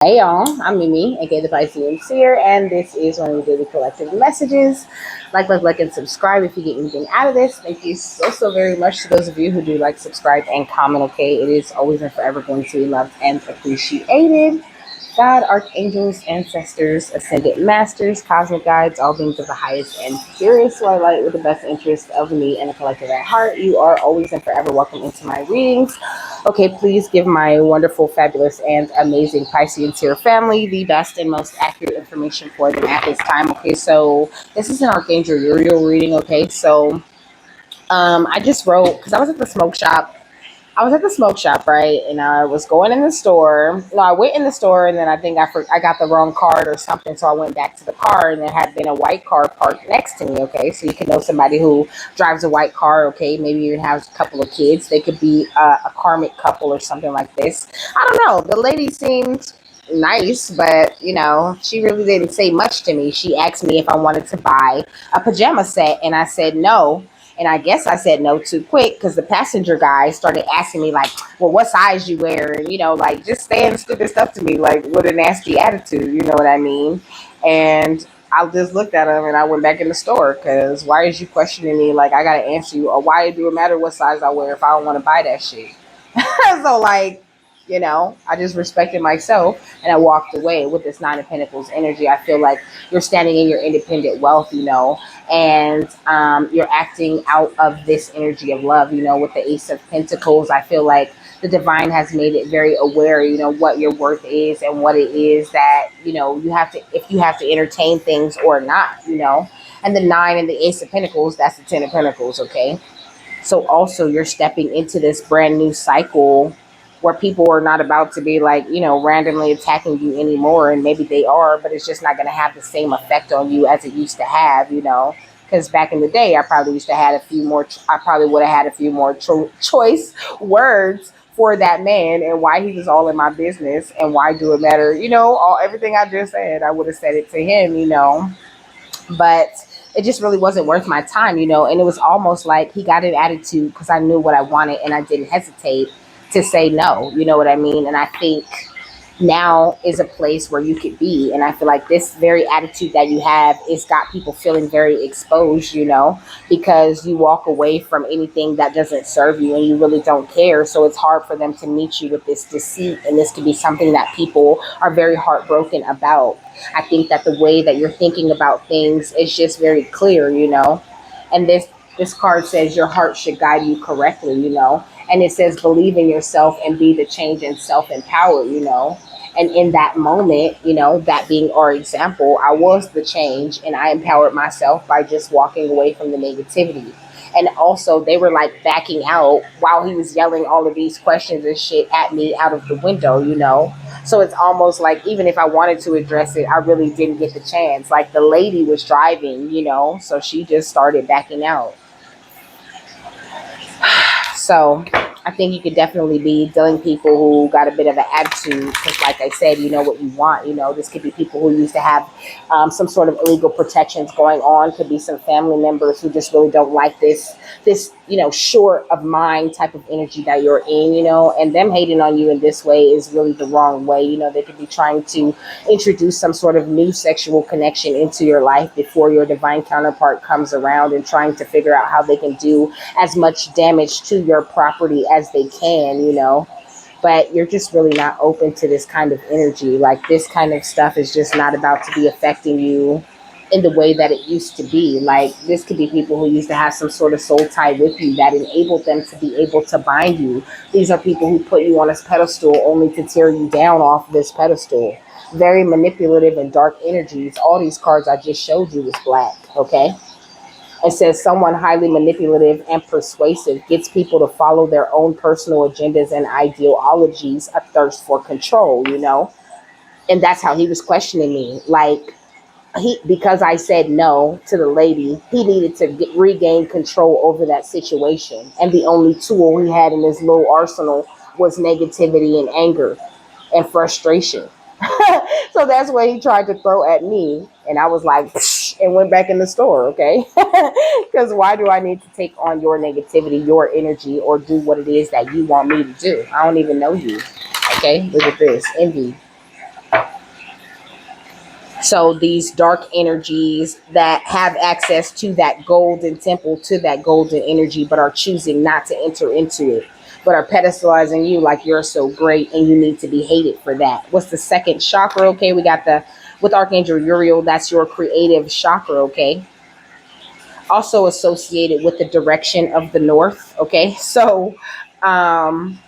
Hey y'all, I'm Mimi, aka the Piscean Seer, and this is one of the daily collective messages. Like, and subscribe if you get anything out of this. Thank you so very much to those of you who do like, subscribe, and comment. Okay, it is always and forever going to be loved and appreciated. God, archangels, ancestors, ascended masters, cosmic guides, all beings of the highest and purest light with the best interest of me and the collective at heart. You are always and forever welcome into my readings. Okay, please give my wonderful, fabulous, and amazing Piscean Seer family the best and most accurate information for them at this time. Okay, so this is an Archangel Uriel reading. Okay, so I just wrote because I was at the smoke shop. I was at the smoke shop, right? And I was going in the store. No, I went in the store, and then I think I got the wrong card or something. So I went back to the car, and there had been a white car parked next to me. Okay, so you can know somebody who drives a white car. Okay, maybe even has a couple of kids. They could be a karmic couple or something like this. I don't know. The lady seemed nice, but she really didn't say much to me. She asked me if I wanted to buy a pajama set, and I said no. And I guess I said no too quick because the passenger guy started asking me, like, well, what size you wear? And, like, just saying stupid stuff to me, like, with a nasty attitude, you know what I mean? And I just looked at him and I went back in the store because why is you questioning me? Like, I got to answer you. Or why do it matter what size I wear if I don't want to buy that shit? So, like, I just respected myself and I walked away with this Nine of Pentacles energy. I feel like you're standing in your independent wealth, and you're acting out of this energy of love, with the Ace of Pentacles. I feel like the divine has made it very aware, what your worth is and what it is that, you have to, if you have to entertain things or not, and the Nine and the Ace of Pentacles, that's the Ten of Pentacles, okay? So also you're stepping into this brand new cycle where people are not about to be like, randomly attacking you anymore. And maybe they are, but it's just not going to have the same effect on you as it used to have, because back in the day, I probably used to had a few more, I probably would have had a few more choice words for that man and why he was all in my business and why do it matter, everything I just said, I would have said it to him, but it just really wasn't worth my time, and it was almost like he got an attitude because I knew what I wanted and I didn't hesitate to say no, you know what I mean? And I think now is a place where you could be, and I feel like this very attitude that you have is got people feeling very exposed, because you walk away from anything that doesn't serve you and you really don't care, so it's hard for them to meet you with this deceit, and this could be something that people are very heartbroken about. I think that the way that you're thinking about things is just very clear, and this card says your heart should guide you correctly, and it says believe in yourself and be the change and self-empower, and in that moment, that being our example, I was the change and I empowered myself by just walking away from the negativity. And also, they were like backing out while he was yelling all of these questions and shit at me out of the window, So it's almost like even if I wanted to address it, I really didn't get the chance. Like the lady was driving, so she just started backing out. So I think you could definitely be dealing people who got a bit of an attitude because, like I said, you know what you want. This could be people who used to have some sort of illegal protections going on. Could be some family members who just really don't like this short of mind type of energy that you're in. And them hating on you in this way is really the wrong way. They could be trying to introduce some sort of new sexual connection into your life before your divine counterpart comes around and trying to figure out how they can do as much damage to your property as they can, but you're just really not open to this kind of energy. Like this kind of stuff is just not about to be affecting you in the way that it used to be. Like this could be people who used to have some sort of soul tie with you that enabled them to be able to bind you. These are people who put you on this pedestal only to tear you down off this pedestal. Very manipulative and dark energies. All these cards I just showed you is black, okay? It says someone highly manipulative and persuasive gets people to follow their own personal agendas and ideologies, a thirst for control, And that's how he was questioning me. Like, because I said no to the lady, he needed to regain control over that situation. And the only tool he had in his little arsenal was negativity and anger and frustration. So that's what he tried to throw at me. And I was like, psh, and went back in the store, okay? Because why do I need to take on your negativity, your energy, or do what it is that you want me to do? I don't even know you, okay? Look at this, envy. So these dark energies that have access to that golden temple, to that golden energy, but are choosing not to enter into it, but are pedestalizing you like you're so great and you need to be hated for that. What's the second chakra? Okay, we got the, with Archangel Uriel, that's your creative chakra. Okay, also associated with the direction of the north. Okay, so um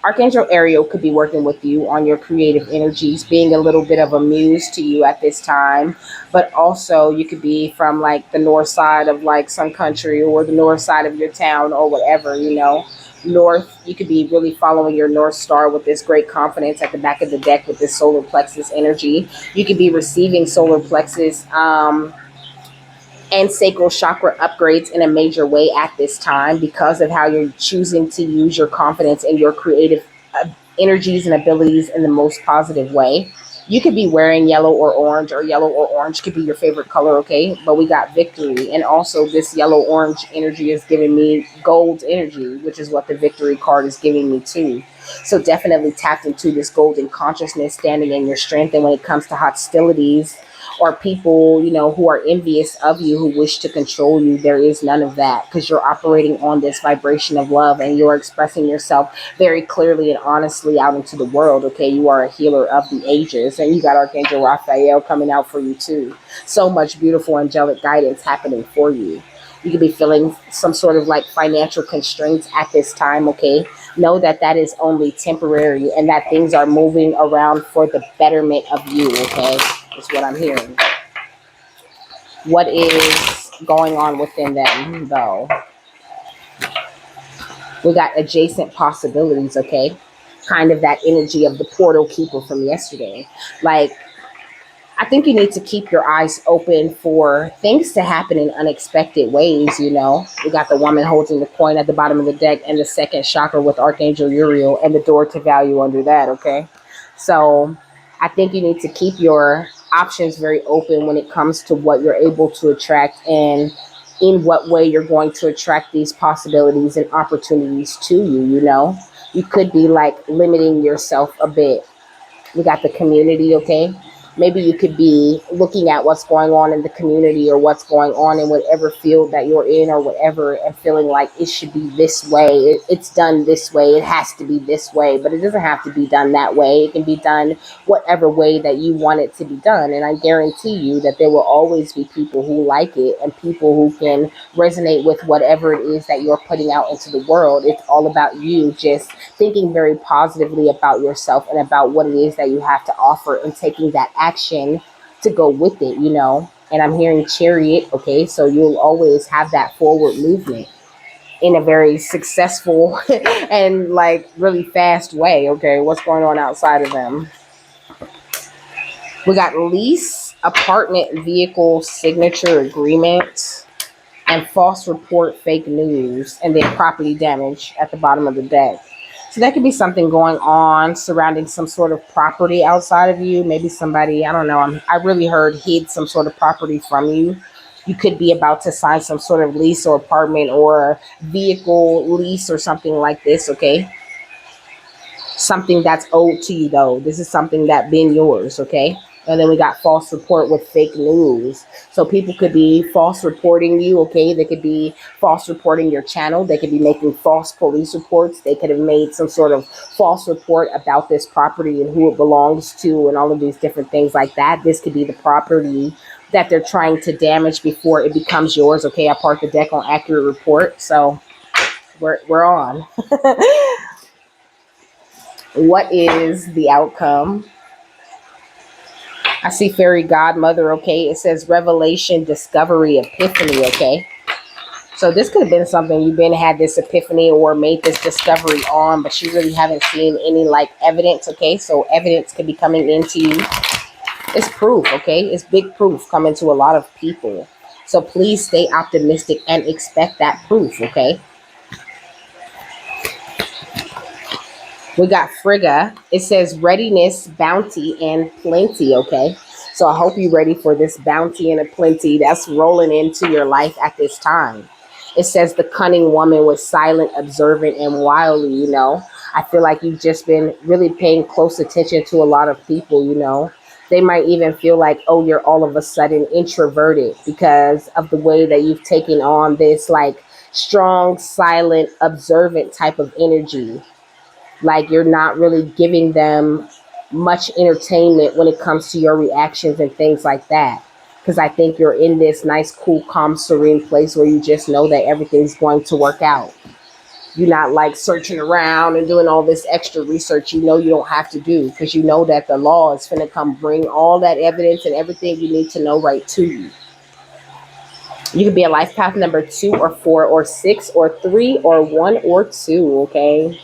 Archangel Ariel could be working with you on your creative energies, being a little bit of a muse to you at this time. But also, you could be from like the north side of like some country or the north side of your town or whatever, you know. North, you could be really following your North Star with this great confidence at the back of the deck with this solar plexus energy. You could be receiving solar plexus and sacral chakra upgrades in a major way at this time because of how you're choosing to use your confidence and your creative energies and abilities in the most positive way. You could be wearing yellow or yellow or orange could be your favorite color, okay? But we got victory. And also, this yellow orange energy is giving me gold energy, which is what the victory card is giving me too. So, definitely tapped into this golden consciousness, standing in your strength. And when it comes to hostilities, or people, you know, who are envious of you, who wish to control you, there is none of that because you're operating on this vibration of love and you're expressing yourself very clearly and honestly out into the world. Okay, you are a healer of the ages, and you got Archangel Raphael coming out for you too. So much beautiful angelic guidance happening for you. You could be feeling some sort of like financial constraints at this time. Okay, know that that is only temporary and that things are moving around for the betterment of you. Okay, is what I'm hearing. What is going on within them though? We got adjacent possibilities. Okay, kind of that energy of the portal keeper from yesterday. Like, I think you need to keep your eyes open for things to happen in unexpected ways. You know, we got the woman holding the coin at the bottom of the deck and the second chakra with Archangel Uriel and the door to value under that. Okay. So I think you need to keep your options very open when it comes to what you're able to attract and in what way you're going to attract these possibilities and opportunities to you. You know, you could be like limiting yourself a bit. We got the community. Okay, maybe you could be looking at what's going on in the community or what's going on in whatever field that you're in or whatever, and feeling like it should be this way, it's done this way, it has to be this way, but it doesn't have to be done that way. It can be done whatever way that you want it to be done, and I guarantee you that there will always be people who like it and people who can resonate with whatever it is that you're putting out into the world. It's all about you just thinking very positively about yourself and about what it is that you have to offer and taking that action to go with it, you know. And I'm hearing chariot. Okay, so you'll always have that forward movement in a very successful and like really fast way. Okay, what's going on outside of them? We got lease, apartment, vehicle, signature agreement, and false report, fake news, and then property damage at the bottom of the deck. So that could be something going on surrounding some sort of property outside of you. Maybe somebody, I don't know, I really heard hid some sort of property from you. You could be about to sign some sort of lease or apartment or vehicle lease or something like this, okay? Something that's owed to you though. This is something that been yours, okay? And then we got false report with fake news. So people could be false reporting you, okay? They could be false reporting your channel. They could be making false police reports. They could have made some sort of false report about this property and who it belongs to and all of these different things like that. This could be the property that they're trying to damage before it becomes yours, okay? I parked the deck on accurate report, so we're on. What is the outcome? I see fairy godmother, okay? It says revelation, discovery, epiphany, okay? So this could have been something you've been had this epiphany or made this discovery on, but you really haven't seen any like evidence, okay? So evidence could be coming into you. It's proof, okay? It's big proof coming to a lot of people. So please stay optimistic and expect that proof, okay? We got Frigga. It says readiness, bounty, and plenty, okay? So I hope you're ready for this bounty and a plenty that's rolling into your life at this time. It says the cunning woman was silent, observant, and wily, you know. I feel like you've just been really paying close attention to a lot of people, you know. They might even feel like, oh, you're all of a sudden introverted because of the way that you've taken on this like strong, silent, observant type of energy. Like you're not really giving them much entertainment when it comes to your reactions and things like that. Because I think you're in this nice, cool, calm, serene place where you just know that everything's going to work out. You're not like searching around and doing all this extra research you know you don't have to do, because you know that the law is going to come bring all that evidence and everything you need to know right to you. You could be a life path number 2 or 4 or 6 or 3 or 1 or 2, okay?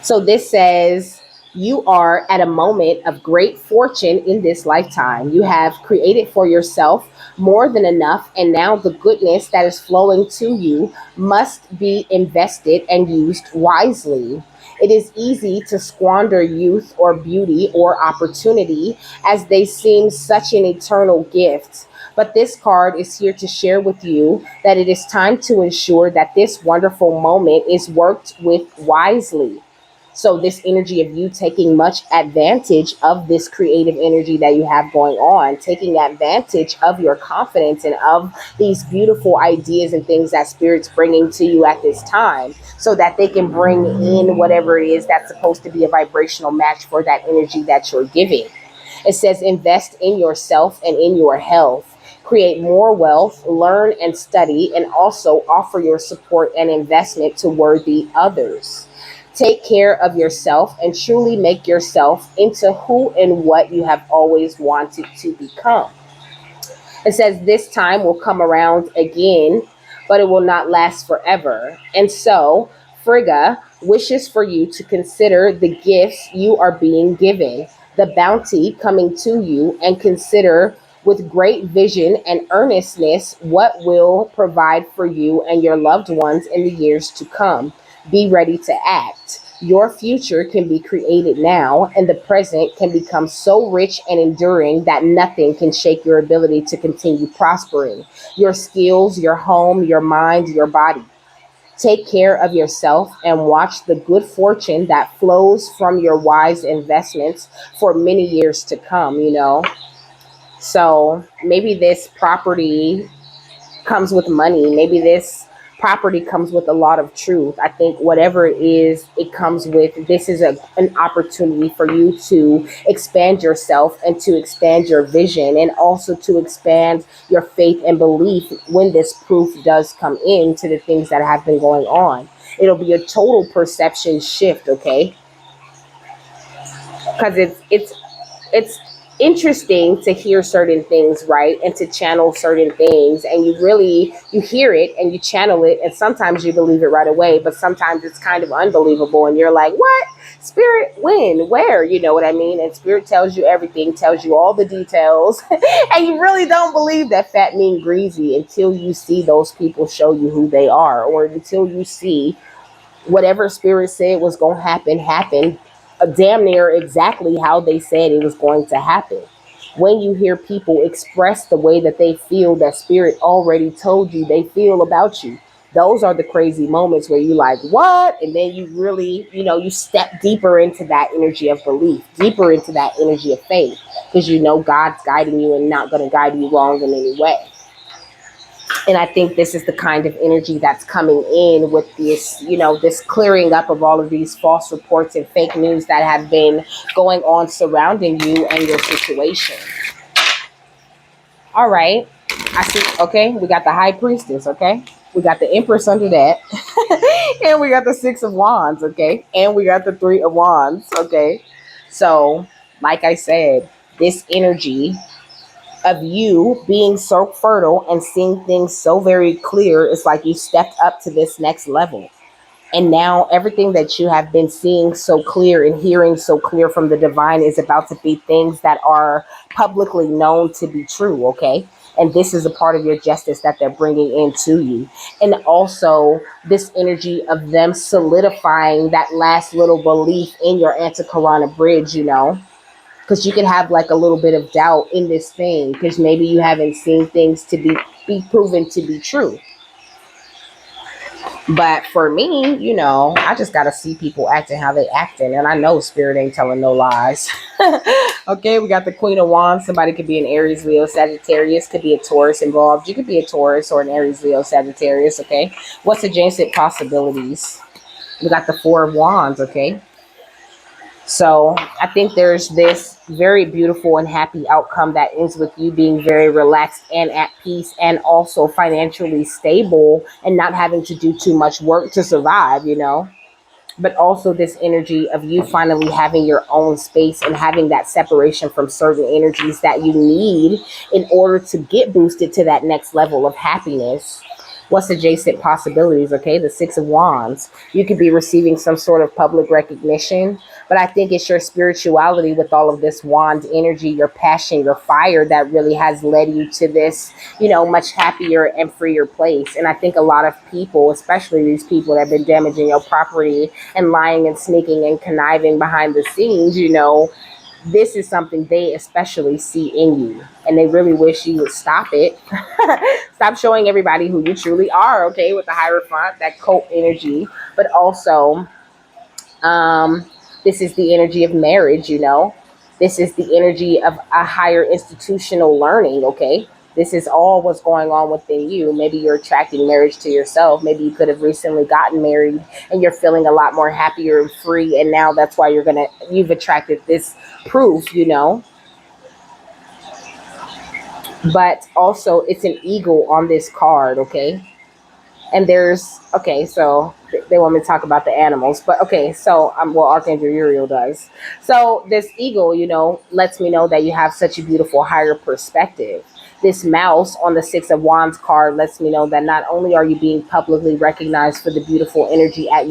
So this says you are at a moment of great fortune in this lifetime. You have created for yourself more than enough, and now the goodness that is flowing to you must be invested and used wisely. It is easy to squander youth or beauty or opportunity as they seem such an eternal gift. But this card is here to share with you that it is time to ensure that this wonderful moment is worked with wisely. So this energy of you taking much advantage of this creative energy that you have going on, taking advantage of your confidence and of these beautiful ideas and things that spirit's bringing to you at this time, so that they can bring in whatever it is that's supposed to be a vibrational match for that energy that you're giving. It says invest in yourself and in your health. Create more wealth, learn and study, and also offer your support and investment to worthy others. Take care of yourself and truly make yourself into who and what you have always wanted to become. It says this time will come around again, but it will not last forever. And so, Frigga wishes for you to consider the gifts you are being given, the bounty coming to you, and consider with great vision and earnestness what will provide for you and your loved ones in the years to come. Be ready to act. Your future can be created now, and the present can become so rich and enduring that nothing can shake your ability to continue prospering. Your skills, your home, your mind, your body. Take care of yourself and watch the good fortune that flows from your wise investments for many years to come, you know? So maybe this property comes with money. Maybe this property comes with a lot of truth. I think whatever it is, it comes with this is an opportunity for you to expand yourself and to expand your vision and also to expand your faith and belief when this proof does come into the things that have been going on. It'll be a total perception shift, okay? Because it's interesting to hear certain things, right, and to channel certain things, and you hear it and you channel it, and sometimes you believe it right away, but sometimes it's kind of unbelievable and you're like, what? Spirit, when, where? You know what I mean? And spirit tells you everything, tells you all the details and you really don't believe that fat, mean, greasy until you see those people show you who they are, or until you see whatever spirit said was going to happen damn near exactly how they said it was going to happen. When you hear people express the way that they feel, that spirit already told you they feel about you, those are the crazy moments where you like, what? And then you really, you step deeper into that energy of belief, deeper into that energy of faith, because you know God's guiding you and not going to guide you wrong in any way. And I think this is the kind of energy that's coming in with this, this clearing up of all of these false reports and fake news that have been going on surrounding you and your situation. All right. I see. Okay. We got the high priestess. Okay. We got the empress under that. And we got the 6 of Wands. Okay. And we got the 3 of Wands. Okay. So, like I said, this energy of you being so fertile and seeing things so very clear, it's like you stepped up to this next level. And now everything that you have been seeing so clear and hearing so clear from the divine is about to be things that are publicly known to be true, okay? And this is a part of your justice that they're bringing into you. And also this energy of them solidifying that last little belief in your Antikarana bridge, because you can have like a little bit of doubt in this thing because maybe you haven't seen things to be proven to be true. But for me, I just gotta see people acting how they acting, and I know spirit ain't telling no lies. Okay, we got the Queen of Wands. Somebody could be an Aries, Leo, Sagittarius. Could be a Taurus involved. You could be a Taurus or an Aries, Leo, Sagittarius. Okay, what's adjacent possibilities? We got the Four of Wands. Okay, so I think there's this very beautiful and happy outcome that ends with you being very relaxed and at peace, and also financially stable and not having to do too much work to survive. But also this energy of you finally having your own space and having that separation from certain energies that you need in order to get boosted to that next level of happiness. What's adjacent possibilities? Okay, the Six of Wands. You could be receiving some sort of public recognition, but I think it's your spirituality with all of this wand energy, your passion, your fire that really has led you to this, much happier and freer place. And I think a lot of people, especially these people that have been damaging your property and lying and sneaking and conniving behind the scenes, this is something they especially see in you, and they really wish you would stop it. Stop showing everybody who you truly are. Okay, with the Hierophant, that cult energy. But also, this is the energy of marriage. This is the energy of a higher institutional learning. Okay, this is all what's going on within you. Maybe you're attracting marriage to yourself. Maybe you could have recently gotten married and you're feeling a lot more happier and free, and now that's why you've attracted this proof. But also it's an eagle on this card. Okay, and there's, okay, so they want me to talk about the animals, but okay, so well, Archangel Uriel does. So this eagle, lets me know that you have such a beautiful higher perspective. This mouse on the Six of Wands card lets me know that not only are you being publicly recognized for the beautiful energy that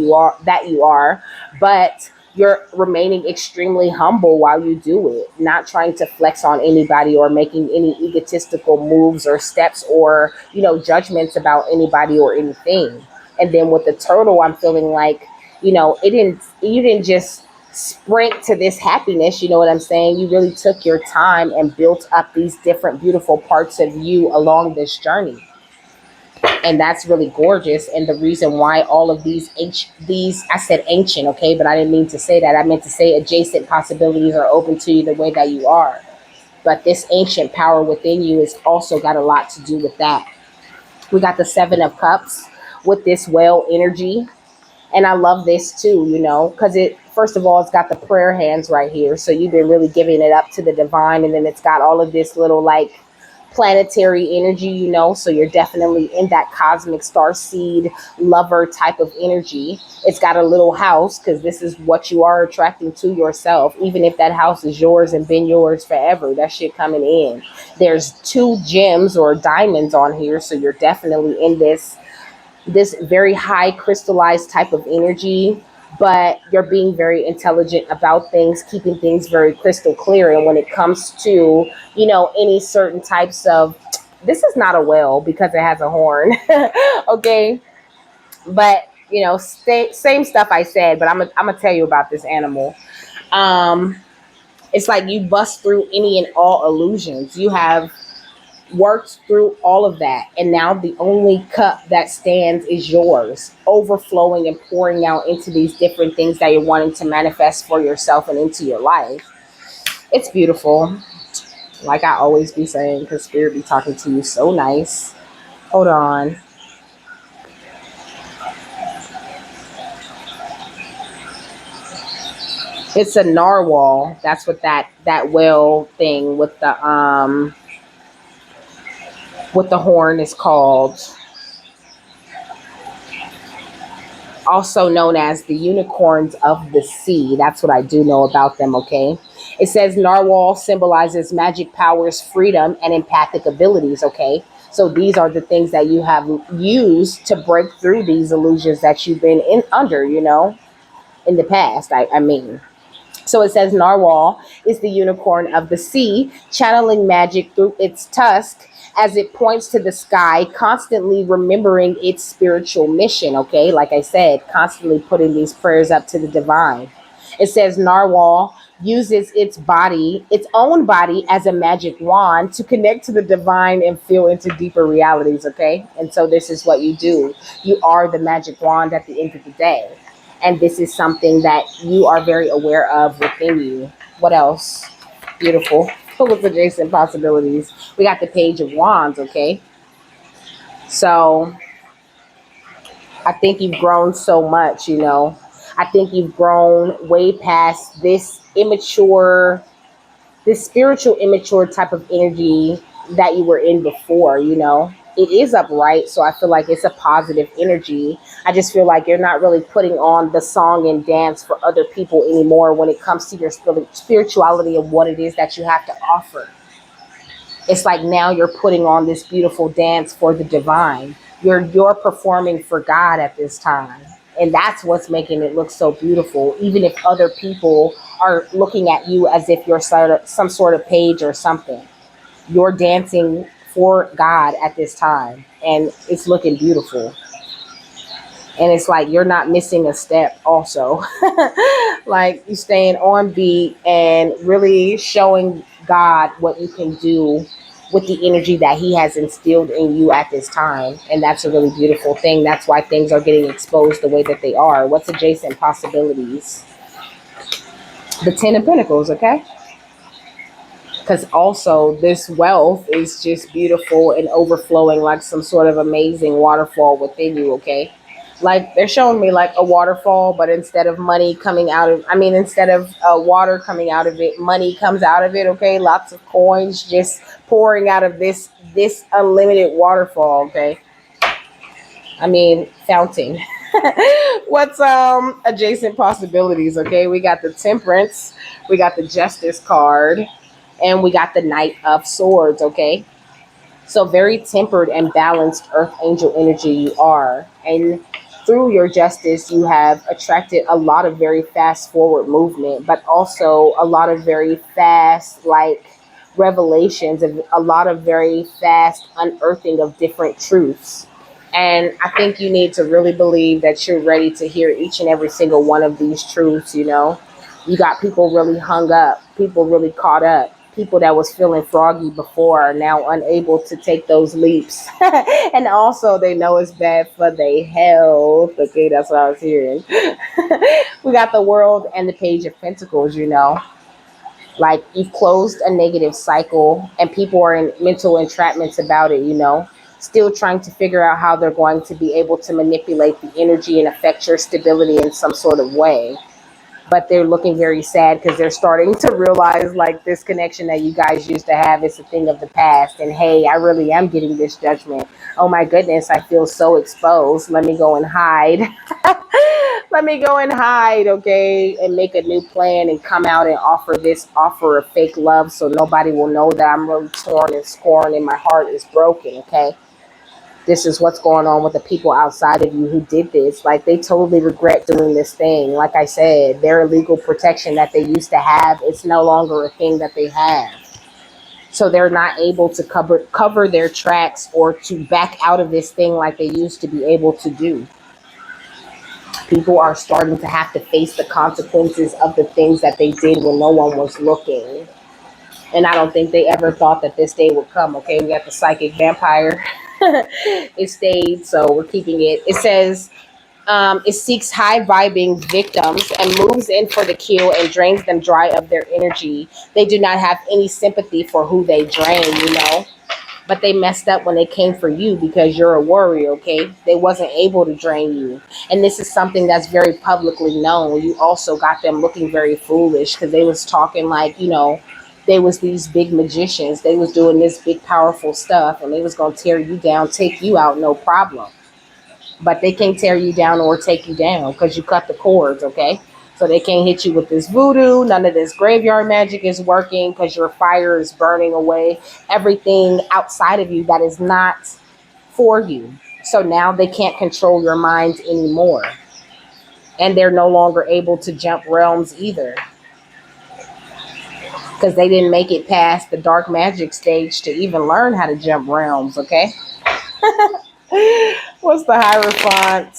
you are, but you're remaining extremely humble while you do it, not trying to flex on anybody or making any egotistical moves or steps or, judgments about anybody or anything. And then with the turtle, I'm feeling like, you didn't just sprint to this happiness, you know what I'm saying? You really took your time and built up these different beautiful parts of you along this journey, and that's really gorgeous. And the reason why all of these I said ancient, okay, but I didn't mean to say that. I meant to say adjacent possibilities are open to you the way that you are. But this ancient power within you has also got a lot to do with that. We got the Seven of Cups with this well energy, and I love this too, because it, first of all, it's got the prayer hands right here, so you've been really giving it up to the divine, and then it's got all of this little like planetary energy, so you're definitely in that cosmic star seed lover type of energy. It's got a little house because this is what you are attracting to yourself, even if that house is yours and been yours forever. That shit coming in. There's two gems or diamonds on here, so you're definitely in this very high crystallized type of energy, but you're being very intelligent about things, keeping things very crystal clear. And when it comes to, any certain types of, this is not a whale because it has a horn. Okay, but same stuff I said, but I'm gonna tell you about this animal. um it's like you bust through any and all illusions. You have worked through all of that, and now the only cup that stands is yours, overflowing and pouring out into these different things that you're wanting to manifest for yourself and into your life. It's beautiful, like I always be saying, because spirit be talking to you so nice. Hold on. It's a narwhal. That's what that whale thing with the horn is called, also known as the unicorns of the sea. That's what I do know about them, okay? It says narwhal symbolizes magic powers, freedom, and empathic abilities, okay? So these are the things that you have used to break through these illusions that you've been in under, in the past, I mean. So it says narwhal is the unicorn of the sea, channeling magic through its tusk as it points to the sky, constantly remembering its spiritual mission. Okay, like I said, constantly putting these prayers up to the divine. It says narwhal uses its own body as a magic wand to connect to the divine and feel into deeper realities, okay? And so this is what you do. You are the magic wand at the end of the day. And this is something that you are very aware of within you. What else? Beautiful. With adjacent possibilities. We got the Page of Wands, okay? So I think you've grown so much, you know. I think you've grown way past this spiritual immature type of energy that you were in before, you know. It is upright, so I feel like it's a positive energy. I just feel like you're not really putting on the song and dance for other people anymore when it comes to your spirituality and what it is that you have to offer. It's like now you're putting on this beautiful dance for the divine. You're performing for God at this time. And that's what's making it look so beautiful, even if other people are looking at you as if you're some sort of page or something. You're dancing for God at this time, and it's looking beautiful. And it's like you're not missing a step also. Like you staying on beat and really showing God what you can do with the energy that he has instilled in you at this time. And that's a really beautiful thing. That's why things are getting exposed the way that they are. What's adjacent possibilities? The Ten of Pentacles, okay? Because also this wealth is just beautiful and overflowing like some sort of amazing waterfall within you, okay? Like they're showing me like a waterfall, but instead of money coming out of, I mean, instead of water coming out of it, money comes out of it, okay? Lots of coins just pouring out of this unlimited waterfall, okay? I mean, fountain. What's adjacent possibilities, okay? We got the Temperance, we got the Justice card, and we got the Knight of Swords, okay? So very tempered and balanced earth angel energy you are. And through your justice, you have attracted a lot of very fast forward movement, but also a lot of very fast, like, revelations of a lot of very fast unearthing of different truths. And I think you need to really believe that you're ready to hear each and every single one of these truths, you know. You got people really hung up, people really caught up. People that was feeling froggy before are now unable to take those leaps. And also they know it's bad for their health. Okay, that's what I was hearing. We got the World and the Page of Pentacles, you know. Like you've closed a negative cycle and people are in mental entrapments about it, you know. Still trying to figure out how they're going to be able to manipulate the energy and affect your stability in some sort of way, but they're looking very sad because they're starting to realize like this connection that you guys used to have is a thing of the past. And hey, I really am getting this judgment. Oh my goodness, I feel so exposed. Let me go and hide. Let me go and hide, okay, and make a new plan and come out and offer this offer of fake love so nobody will know that I'm really torn and scorned and my heart is broken, okay? This is what's going on with the people outside of you who did this. Like they totally regret doing this thing. Like I said, their legal protection that they used to have, it's no longer a thing that they have. So they're not able to cover their tracks or to back out of this thing like they used to be able to do. People are starting to have to face the consequences of the things that they did when no one was looking. And I don't think they ever thought that this day would come. Okay, we got the Psychic Vampire. It stayed, so we're keeping it. It says it seeks high vibing victims and moves in for the kill and drains them dry of their energy. They do not have any sympathy for who they drain, you know. But they messed up when they came for you because you're a warrior, okay? They wasn't able to drain you. And this is something that's very publicly known. You also got them looking very foolish because they was talking like, you know, they was these big magicians. They was doing this big powerful stuff and they was going to tear you down, take you out, no problem. But they can't tear you down or take you down because you cut the cords, okay? So they can't hit you with this voodoo. None of this graveyard magic is working because your fire is burning away everything outside of you that is not for you. So now they can't control your mind anymore. And they're no longer able to jump realms either because they didn't make it past the dark magic stage to even learn how to jump realms, okay? What's the Hierophant?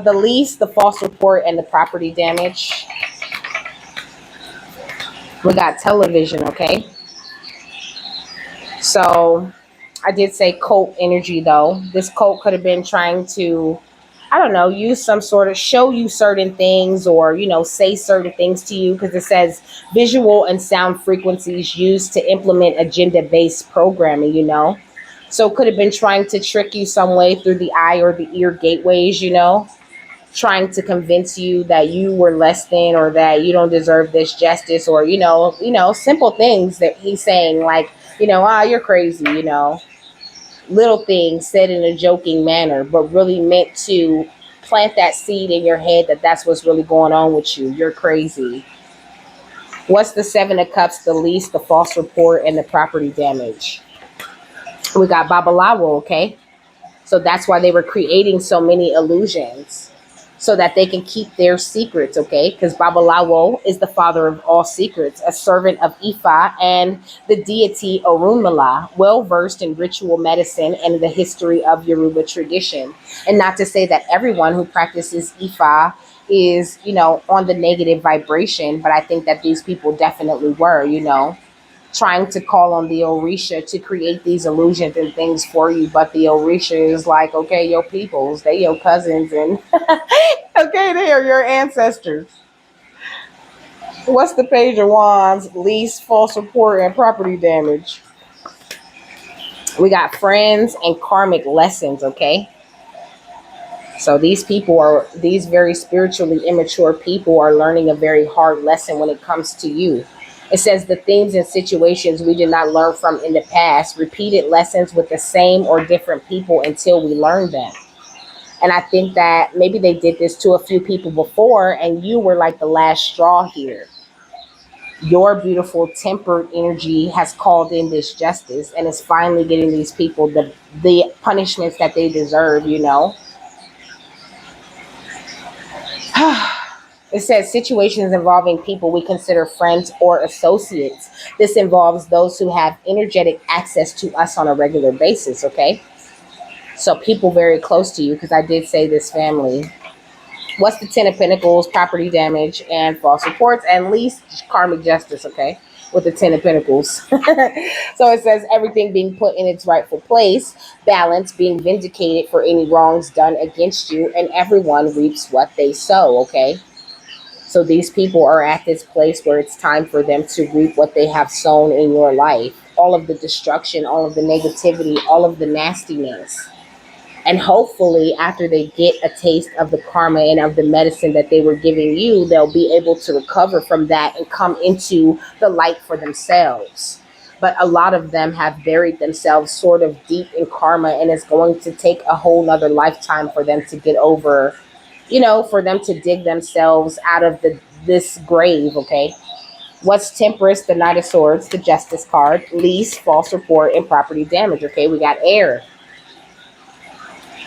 The lease, the false report, and the property damage. We got television, okay? So I did say cult energy though. This cult could have been trying to, I don't know, use some sort of show you certain things or, say certain things to you because it says visual and sound frequencies used to implement agenda based programming. So it could have been trying to trick you some way through the eye or the ear gateways, trying to convince you that you were less than or that you don't deserve this justice or simple things that he's saying like you're crazy, little things said in a joking manner but really meant to plant that seed in your head that that's what's really going on with you. You're crazy. What's the 7 of Cups, the lease, the false report, and the property damage? We got Babalawo, okay? So that's why they were creating so many illusions so that they can keep their secrets, okay? Because Babalawo is the father of all secrets, a servant of Ifa and the deity Orunmila, well versed in ritual medicine and the history of Yoruba tradition. And not to say that everyone who practices Ifa is, on the negative vibration, but I think that these people definitely were, trying to call on the Orisha to create these illusions and things for you. But the Orisha is like, okay, your peoples, they your cousins, and okay, they are your ancestors. What's the Page of Wands, lease, false report, and property damage? We got friends and karmic lessons, okay? So these very spiritually immature people are learning a very hard lesson when it comes to you. It says the themes and situations we did not learn from in the past, repeated lessons with the same or different people until we learn them. And I think that maybe they did this to a few people before, and you were like the last straw here. Your beautiful tempered energy has called in this justice and is finally getting these people the punishments that they deserve. It says situations involving people we consider friends or associates. This involves those who have energetic access to us on a regular basis, okay? So people very close to you, because I did say this family. What's the 10 of Pentacles, property damage, and false reports, and least karmic justice, okay? With the 10 of Pentacles. So it says everything being put in its rightful place, balance, being vindicated for any wrongs done against you, and everyone reaps what they sow, okay? So these people are at this place where it's time for them to reap what they have sown in your life. All of the destruction, all of the negativity, all of the nastiness. And hopefully after they get a taste of the karma and of the medicine that they were giving you, they'll be able to recover from that and come into the light for themselves. But a lot of them have buried themselves sort of deep in karma, and it's going to take a whole nother lifetime for them to get over, for them to dig themselves out of this grave, okay? What's Temperance, the Knight of Swords, the Justice card, lease, false report, and property damage, okay? We got air.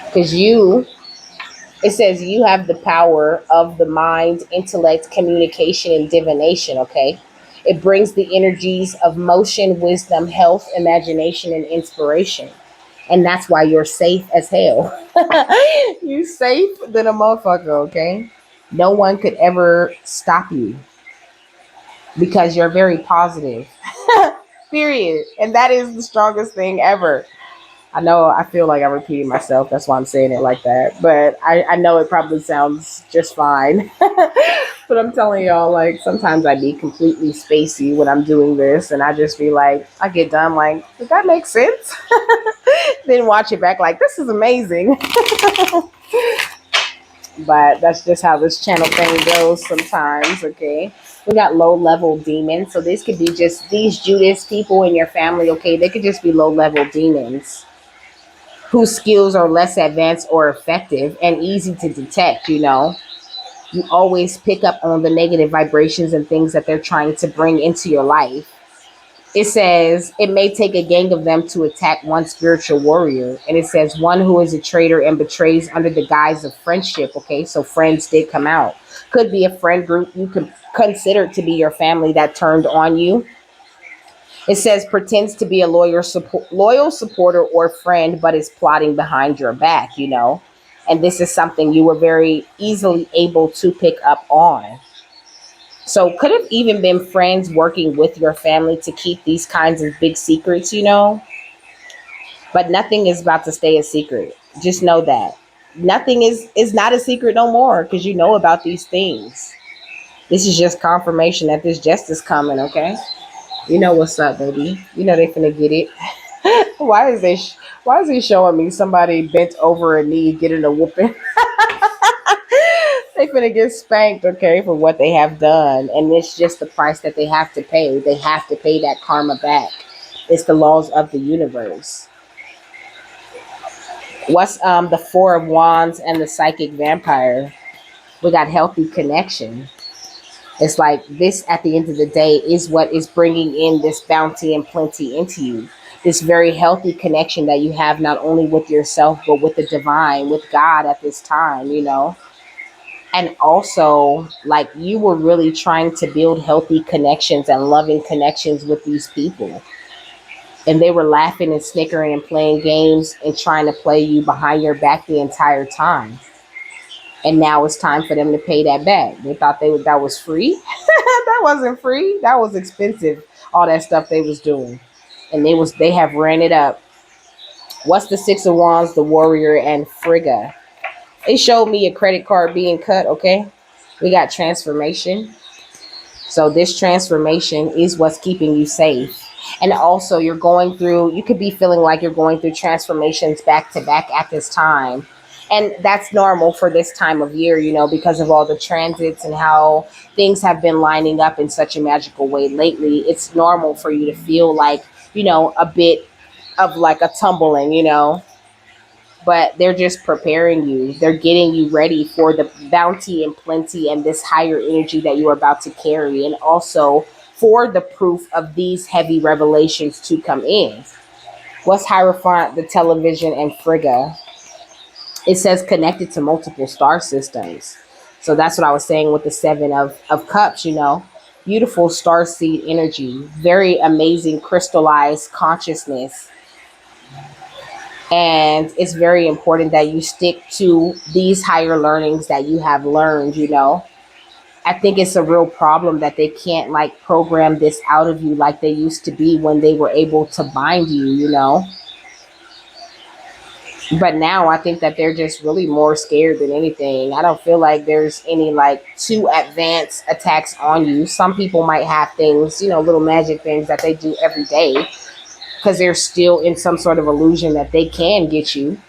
Because it says you have the power of the mind, intellect, communication, and divination, okay? It brings the energies of motion, wisdom, health, imagination, and inspiration. And that's why you're safe as hell. You safe than a motherfucker, okay? No one could ever stop you because you're very positive. Period. And that is the strongest thing ever. I know I feel like I'm repeating myself. That's why I'm saying it like that. But I know it probably sounds just fine. But I'm telling y'all, like, sometimes I be completely spacey when I'm doing this. And I just be like, I get done like, does that make sense? Then watch it back like, this is amazing. But that's just how this channel thing goes sometimes, okay? We got low-level demons. So this could be just these Judas people in your family, okay? They could just be low-level demons whose skills are less advanced or effective and easy to detect. You always pick up on the negative vibrations and things that they're trying to bring into your life. It says it may take a gang of them to attack one spiritual warrior. And it says one who is a traitor and betrays under the guise of friendship. Okay, so friends did come out. Could be a friend group you could consider to be your family that turned on you. It says pretends to be a loyal supporter or friend, but is plotting behind your back. And this is something you were very easily able to pick up on. So could have even been friends working with your family to keep these kinds of big secrets, you know? But nothing is about to stay a secret. Just know that. Nothing is not a secret no more because you know about these things. This is just confirmation that this justice coming, okay? You know what's up, baby. You know they finna get it. Why is he showing me somebody bent over a knee getting a whooping? They finna get spanked, okay, for what they have done. And it's just the price that they have to pay. They have to pay that karma back. It's the laws of the universe. What's the Four of Wands and the Psychic Vampire? We got healthy connection. It's like this at the end of the day is what is bringing in this bounty and plenty into you. This very healthy connection that you have not only with yourself, but with the divine, with God at this time, you know? And also, like, you were really trying to build healthy connections and loving connections with these people. And they were laughing and snickering and playing games and trying to play you behind your back the entire time. And now it's time for them to pay that back. They thought that was free. That wasn't free. That was expensive. All that stuff they was doing, and they have ran it up. What's the Six of Wands, the Warrior, and Frigga? It showed me a credit card being cut. Okay, we got transformation. So this transformation is what's keeping you safe. And also you're going through, you could be feeling like you're going through transformations back to back at this time. And that's normal for this time of year, you know, because of all the transits and how things have been lining up in such a magical way lately. It's normal for you to feel like, you know, a bit of like a tumbling, you know, but they're just preparing you. They're getting you ready for the bounty and plenty and this higher energy that you are about to carry, and also for the proof of these heavy revelations to come in. What's Hierophant, the television, and Frigga? It says connected to multiple star systems. So that's what I was saying with the Seven of Cups, you know. Beautiful star seed energy, very amazing crystallized consciousness, and it's very important that you stick to these higher learnings that you have learned, you know. I think it's a real problem that they can't like program this out of you like they used to be when they were able to bind you, you know. But now I think that they're just really more scared than anything. I don't feel like there's any like too advanced attacks on you. Some people might have things, you know, little magic things that they do every day because they're still in some sort of illusion that they can get you.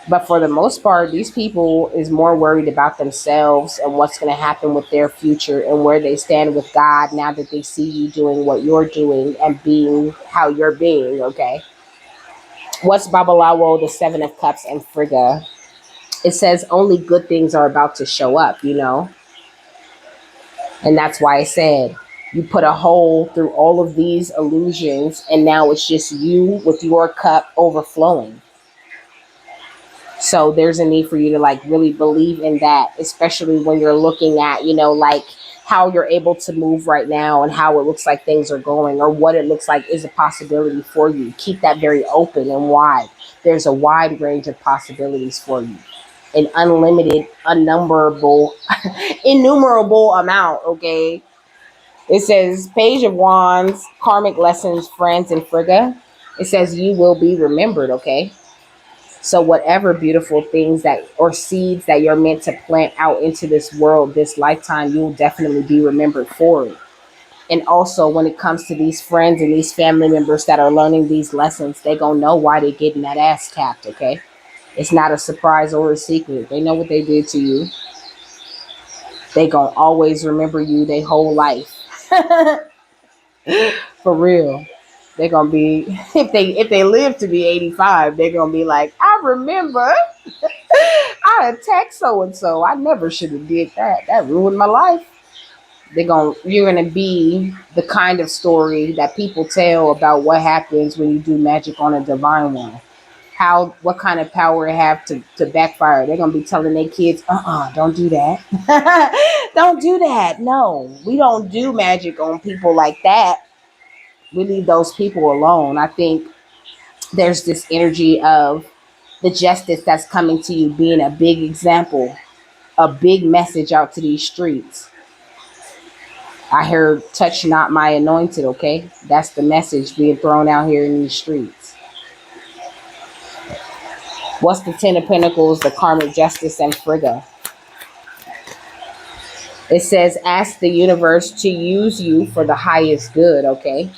But for the most part, these people is more worried about themselves and what's going to happen with their future and where they stand with God now that they see you doing what you're doing and being how you're being, okay? What's Babalawo, the Seven of Cups, and Frigga? It says only good things are about to show up, you know? And that's why I said you put a hole through all of these illusions and now it's just you with your cup overflowing. So there's a need for you to like really believe in that, especially when you're looking at, you know, like how you're able to move right now and how it looks like things are going or what it looks like is a possibility for you. Keep that very open and wide. There's a wide range of possibilities for you. An unlimited, unnumberable, innumerable amount, okay? It says Page of Wands, Karmic Lessons, Friends, and Frigga. It says you will be remembered, okay? So whatever beautiful things that or seeds that you're meant to plant out into this world, this lifetime, you'll definitely be remembered for it. And also when it comes to these friends and these family members that are learning these lessons, they gonna know why they're getting that ass tapped, okay? It's not a surprise or a secret. They know what they did to you. They gonna always remember you their whole life. For real. They're gonna be if they live to be 85, they're gonna be like, I remember I attacked so and so. I never should have did that. That ruined my life. You're gonna be the kind of story that people tell about what happens when you do magic on a divine one. How what kind of power it have to backfire. They're gonna be telling their kids, don't do that. Don't do that. No, we don't do magic on people like that. We leave those people alone. I think there's this energy of the justice that's coming to you being a big example, a big message out to these streets. I heard touch not my anointed, okay? That's the message being thrown out here in these streets. What's the Ten of Pentacles, the karmic justice, and Frigga? It says, ask the universe to use you for the highest good, okay?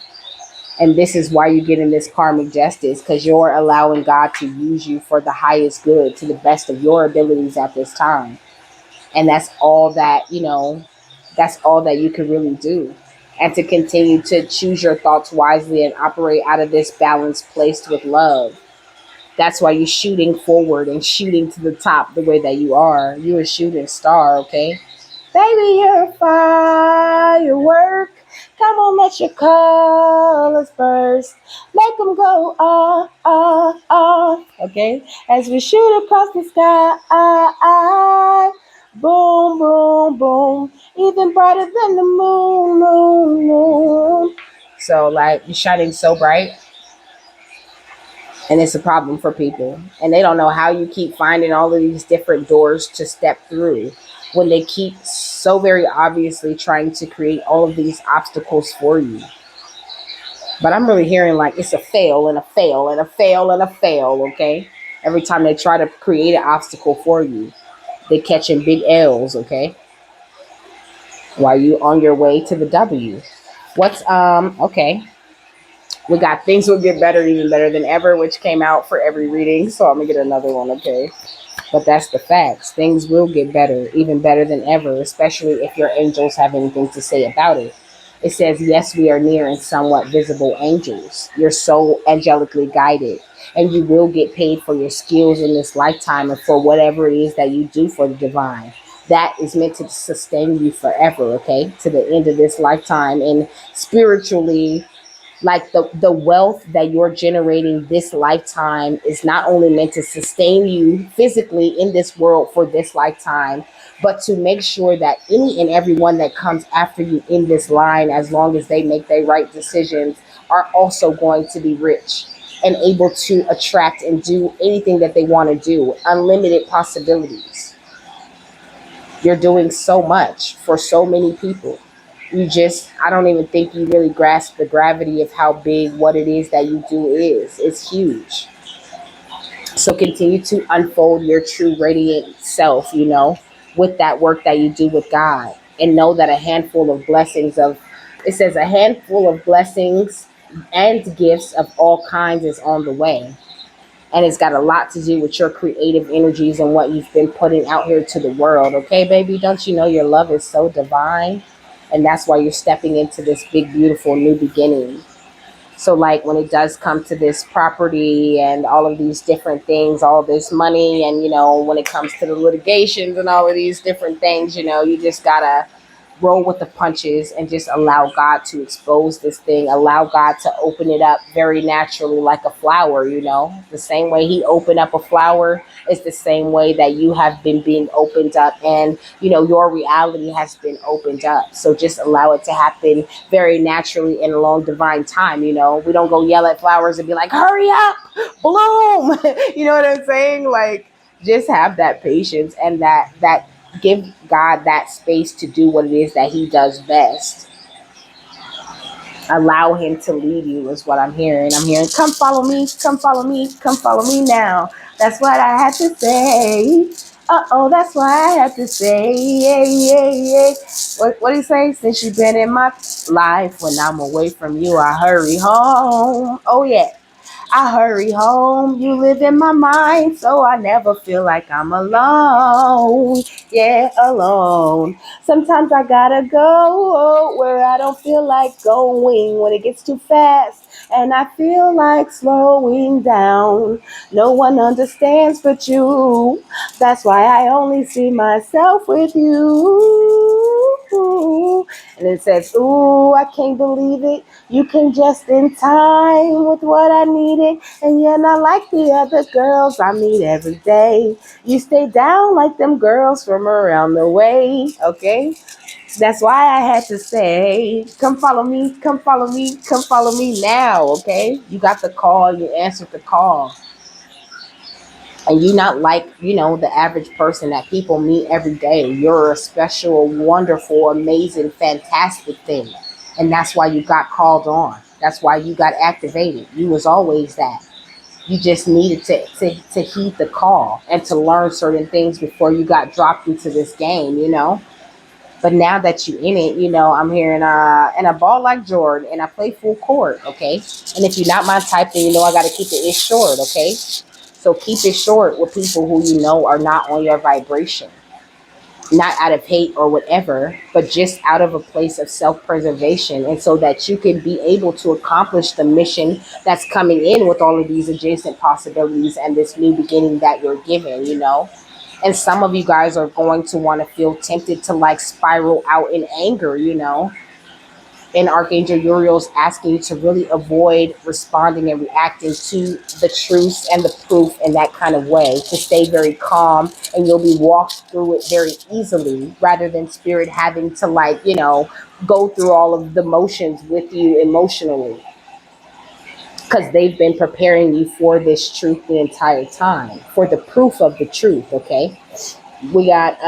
And this is why you're getting this karmic justice, because you're allowing God to use you for the highest good to the best of your abilities at this time. And that's all that, that's all that you can really do. And to continue to choose your thoughts wisely and operate out of this balanced place with love. That's why you're shooting forward and shooting to the top the way that you are. You're a shooting star, okay? Baby, you're a firework. Come on, let your colors burst. Make them go, ah, ah, ah. Okay? As we shoot across the sky, boom, boom, boom. Even brighter than the moon, moon, moon. So, like, you're shining so bright. And it's a problem for people. And they don't know how you keep finding all of these different doors to step through when they keep so very obviously trying to create all of these obstacles for you. But I'm really hearing like it's a fail and a fail and a fail and a fail, okay? Every time they try to create an obstacle for you, they're catching big L's, okay? While you on your way to the W. Okay. We got things will get better, even better than ever, which came out for every reading. So I'm going to get another one, okay? But that's the facts. Things will get better, even better than ever, especially if your angels have anything to say about it. It says, yes, we are near and somewhat visible angels. You're so angelically guided, and you will get paid for your skills in this lifetime and for whatever it is that you do for the divine. That is meant to sustain you forever, okay? To the end of this lifetime. And spiritually, like the wealth that you're generating this lifetime is not only meant to sustain you physically in this world for this lifetime, but to make sure that any and everyone that comes after you in this line, as long as they make their right decisions, are also going to be rich and able to attract and do anything that they want to do. Unlimited possibilities. You're doing so much for so many people. I don't even think you really grasp the gravity of how big what it is that you do is. It's huge. So continue to unfold your true radiant self, with that work that you do with God. And know that it says a handful of blessings and gifts of all kinds is on the way. And it's got a lot to do with your creative energies and what you've been putting out here to the world. Okay, baby, don't you know your love is so divine? And that's why you're stepping into this big, beautiful new beginning. So, like, when it does come to this property and all of these different things, all this money, and, when it comes to the litigations and all of these different things, you just gotta roll with the punches and just allow God to expose this thing. Allow God to open it up very naturally like a flower, The same way he opened up a flower is the same way that you have been being opened up, and, your reality has been opened up. So just allow it to happen very naturally in a long divine time, We don't go yell at flowers and be like, hurry up, bloom. You know what I'm saying? Like, just have that patience and that give God that space to do what it is that he does best. Allow him to lead you is what I'm hearing. I'm hearing, come follow me, come follow me, come follow me now. That's what I had to say. Uh-oh, that's what I had to say. Yeah, yeah, yeah. What do you say? Since you've been in my life, when I'm away from you, I hurry home. Oh, yeah. I hurry home, you live in my mind, so I never feel like I'm alone. Yeah, alone. Sometimes I gotta go where I don't feel like going when it gets too fast. And I feel like slowing down. No one understands but you. That's why I only see myself with you. And it says, ooh, I can't believe it. You came just in time with what I needed. And you're not like the other girls I meet every day. You stay down like them girls from around the way. Okay? That's why I had to say, come follow me, come follow me, come follow me now. Okay? You got the call, you answered the call. And you not like, the average person that people meet every day. You're a special, wonderful, amazing, fantastic thing. And that's why you got called on. That's why you got activated. You was always that. You just needed to heed the call and to learn certain things before you got dropped into this game. But now that you in it, I'm here in a ball like Jordan, and I play full court, okay? And if you're not my type, then I got to keep it short, okay? So keep it short with people who are not on your vibration, not out of hate or whatever, but just out of a place of self-preservation, and so that you can be able to accomplish the mission that's coming in with all of these adjacent possibilities and this new beginning that you're given. And some of you guys are going to want to feel tempted to like spiral out in anger. And Archangel Uriel is asking you to really avoid responding and reacting to the truths and the proof in that kind of way, to stay very calm, and you'll be walked through it very easily, rather than spirit having to like, go through all of the motions with you emotionally, because they've been preparing you for this truth the entire time, for the proof of the truth, okay? We got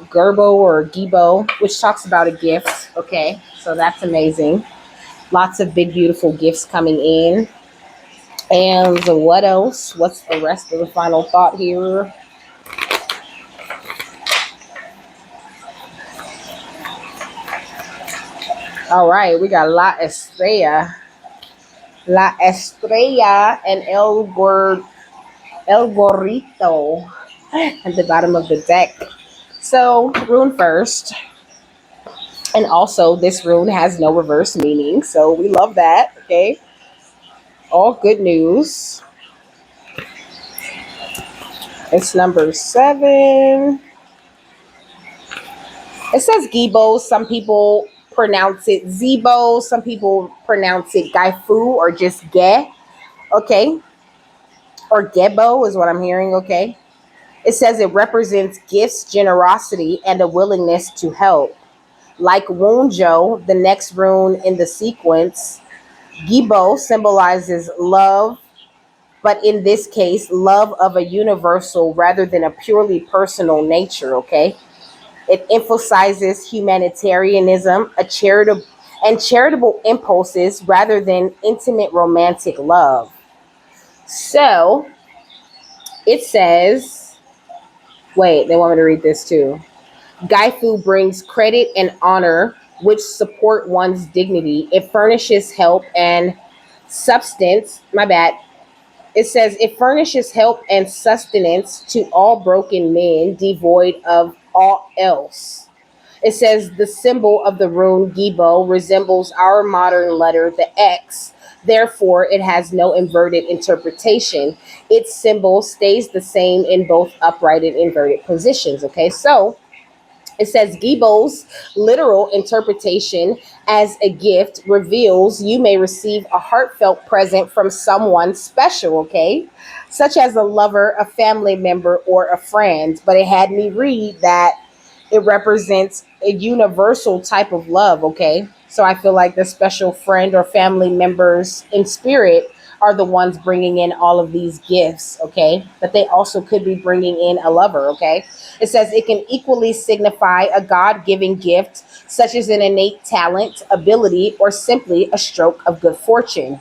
Gerbo or Gibo, which talks about a gift, okay? So that's amazing. Lots of big, beautiful gifts coming in. And what else? What's the rest of the final thought here? All right, we got La Estrella, and El Gorrito at the bottom of the deck. So, rune first. And also, this rune has no reverse meaning, so we love that, okay? All good news. It's number 7. It says Gibo. Some people pronounce it Zebo. Some people pronounce it Gaifu or just Ge. Okay. Or Gebo is what I'm hearing. Okay. It says it represents gifts, generosity, and a willingness to help. Like Wunjo, the next rune in the sequence, Gibo symbolizes love, but in this case, love of a universal rather than a purely personal nature. Okay. It emphasizes humanitarianism, charitable impulses rather than intimate romantic love. So it says, wait, they want me to read this too. Gaifu brings credit and honor, which support one's dignity. It furnishes help and substance. My bad. It says it furnishes help and sustenance to all broken men, devoid of all else. It says the symbol of the rune Gibo resembles our modern letter, the X. Therefore, it has no inverted interpretation. Its symbol stays the same in both upright and inverted positions. Okay, so it says Gibo's literal interpretation as a gift reveals you may receive a heartfelt present from someone special, okay? Such as a lover, a family member, or a friend. But it had me read that it represents a universal type of love, okay? So I feel like the special friend or family members in spirit are the ones bringing in all of these gifts, okay? But they also could be bringing in a lover, okay? It says it can equally signify a God given gift, such as an innate talent, ability, or simply a stroke of good fortune.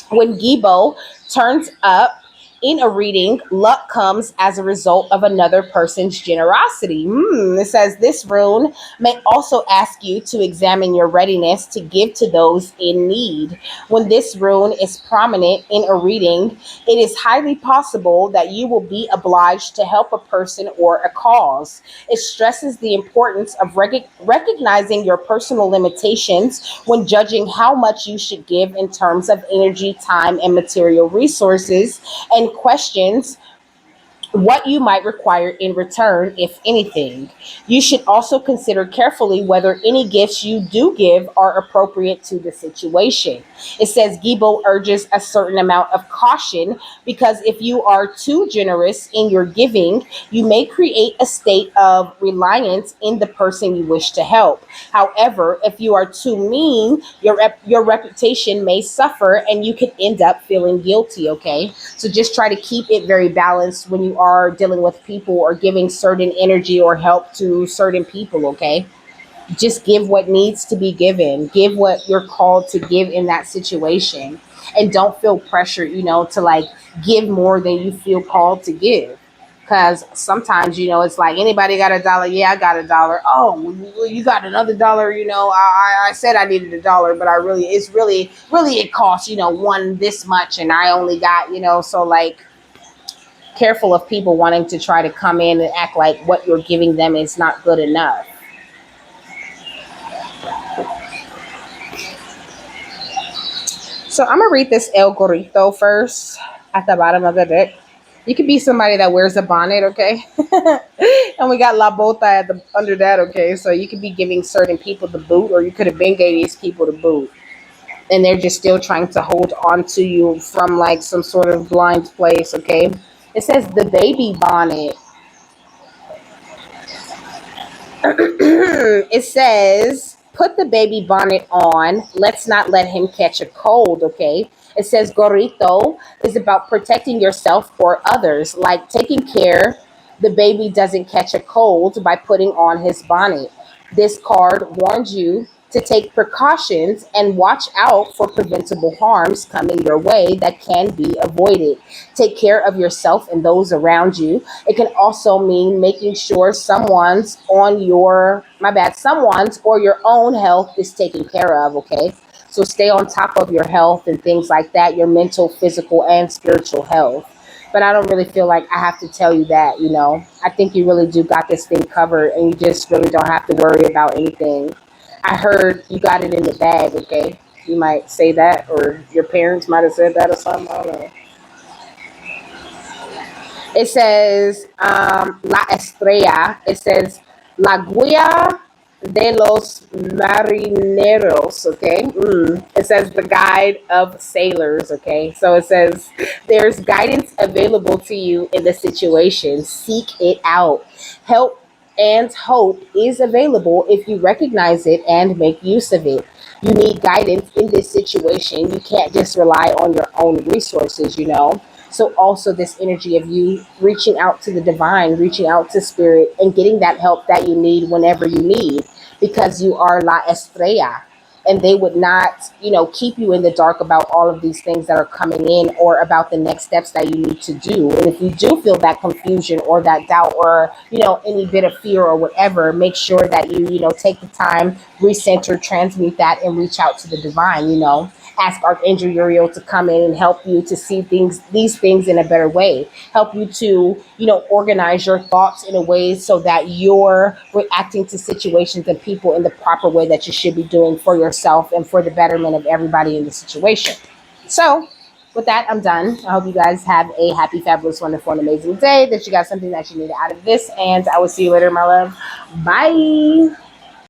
When Gibo turns up in a reading, luck comes as a result of another person's generosity. It says this rune may also ask you to examine your readiness to give to those in need. When this rune is prominent in a reading, it is highly possible that you will be obliged to help a person or a cause. It stresses the importance of recognizing your personal limitations when judging how much you should give in terms of energy, time, and material resources, and questions what you might require in return, if anything. You should also consider carefully whether any gifts you do give are appropriate to the situation. It says Gibo urges a certain amount of caution because if you are too generous in your giving, you may create a state of reliance in the person you wish to help. However, if you are too mean, your reputation may suffer and you could end up feeling guilty, okay? So just try to keep it very balanced when you are dealing with people or giving certain energy or help to certain people, okay? Just give what needs to be given. Give what you're called to give in that situation. And don't feel pressure, to like give more than you feel called to give. Because sometimes, it's like anybody got a dollar? Yeah, I got a dollar. Oh, well, you got another dollar? I said I needed a dollar, but it's really, it costs, one this much, and I only got, so like careful of people wanting to try to come in and act like what you're giving them is not good enough. So I'm gonna read this El Gorrito first at the bottom of the deck. You could be somebody that wears a bonnet, okay? And we got La Bota at the under that, okay? So you could be giving certain people the boot, or you could have been gave these people the boot, and they're just still trying to hold on to you from like some sort of blind place, okay? It says the baby bonnet. It says, put the baby bonnet on. Let's not let him catch a cold, okay? It says, Gorrito is about protecting yourself or others, like taking care the baby doesn't catch a cold by putting on his bonnet. This card warns you to take precautions and watch out for preventable harms coming your way that can be avoided. Take care of yourself and those around you. It can also mean making sure someone's or your own health is taken care of, okay? So stay on top of your health and things like that, your mental, physical, and spiritual health. But I don't really feel like I have to tell you that. I think you really do got this thing covered and you just really don't have to worry about anything. I heard you got it in the bag, okay? You might say that, or your parents might have said that or something. I don't know. It says La Estrella. It says La Guía de los Marineros. Okay. It says the guide of sailors. Okay. So it says there's guidance available to you in the situation. Seek it out. Help and hope is available if you recognize it and make use of it. You need guidance in this situation. You can't just rely on your own resources. So also this energy of you reaching out to the divine, reaching out to spirit and getting that help that you need whenever you need, because you are La Estrella, and they would not, keep you in the dark about all of these things that are coming in or about the next steps that you need to do. And if you do feel that confusion or that doubt or, any bit of fear or whatever, make sure that you take the time, recenter, transmute that, and reach out to the divine. Ask Archangel Uriel to come in and help you to see these things in a better way. Help you to, organize your thoughts in a way so that you're reacting to situations and people in the proper way that you should be doing for yourself and for the betterment of everybody in the situation. So, with that, I'm done. I hope you guys have a happy, fabulous, wonderful, and amazing day, that you got something that you need out of this, and I will see you later, my love. Bye.